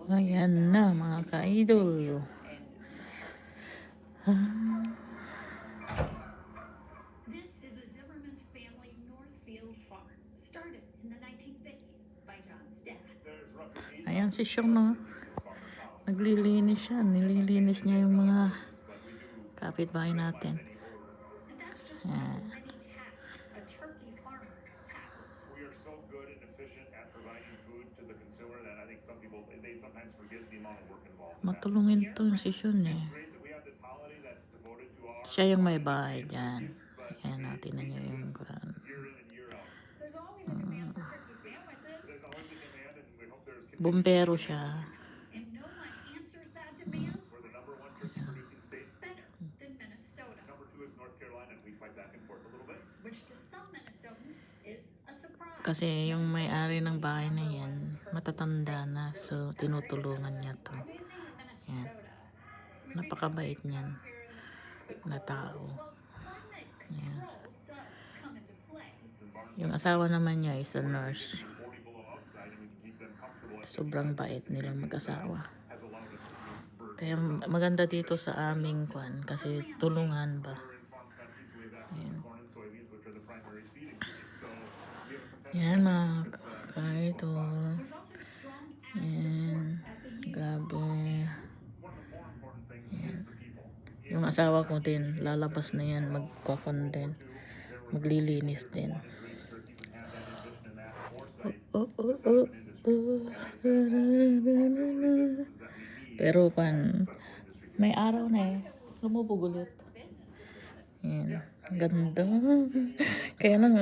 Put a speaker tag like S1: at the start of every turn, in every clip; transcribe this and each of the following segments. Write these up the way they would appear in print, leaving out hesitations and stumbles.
S1: Ayan na mga ka-idol.
S2: This is the Zimmerman family Northfield farm, started in the 1950s by John's dad.
S1: Ayan si Sean, no? Naglilinis siya. Nililinis niya yung mga kapitbahay natin.
S2: And that's just one of the many tasks a turkey farmer tackles.
S3: We are so good and efficient at providing food to the consumer that I think some people, they sometimes forget the amount of work involved.
S1: Matulungin to si Sean, eh.
S3: It's great that we have this holiday that's devoted to our
S1: Siya yung may bahay dyan. Ayan natin na niya yung
S3: year in and year out.
S2: There's always a demand for turkey sandwiches,
S3: There's always a demand and we hope there's
S1: bumbero siya.
S2: and no one answers that demand
S3: We're the #1 turkey producing state.
S2: better than Minnesota,
S3: #2 is North Carolina, and we fight back and forth a little bit.
S2: which to some Minnesotans is a surprise.
S1: Kasi yung may-ari ng bahay na yan, matatanda na. So, tinutulungan niya to. Yan. Napakabait niyan na tao. Yan. Yung asawa naman niya is a nurse. Sobrang bait nilang mag-asawa. Kaya maganda dito sa aming kwan kasi tulungan ba. Yan. Yan mga ka-idol. Yan. Grabe. Yan. Yung asawa ko din, lalabas na yan, magkakon din. Maglilinis din. Pero kan may araw na eh. Lumubog ulit. Yan. Ganda. Kaya lang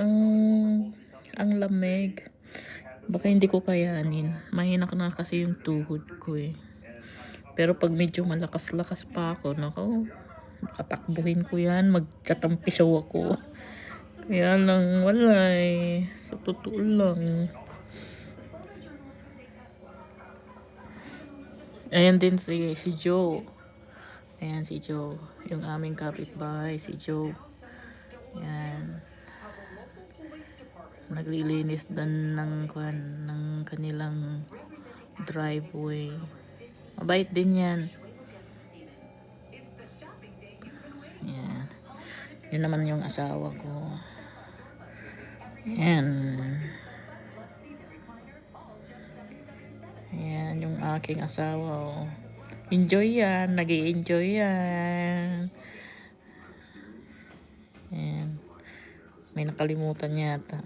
S1: ang lamig. Baka hindi ko kayanin. Mahina na kasi yung tuhod ko eh. Pero pag medyo malakas-lakas pa ako, nako, makatakbuhin ko yan. Magtatampisaw ako. Kaya lang, wala eh. Sa totoo lang. Ayan din si Joe. Ayan si Joe. Yung aming kapitbahay, si Joe. Ayan. Naglilinis din ng kanilang driveway. Mabait din yan. Ayan. Yun naman yung asawa ko. Ayan. Ayan yung aking asawa. Oh. Enjoy yan. Nag-i-enjoy yan. Ayan. May nakalimutan yata.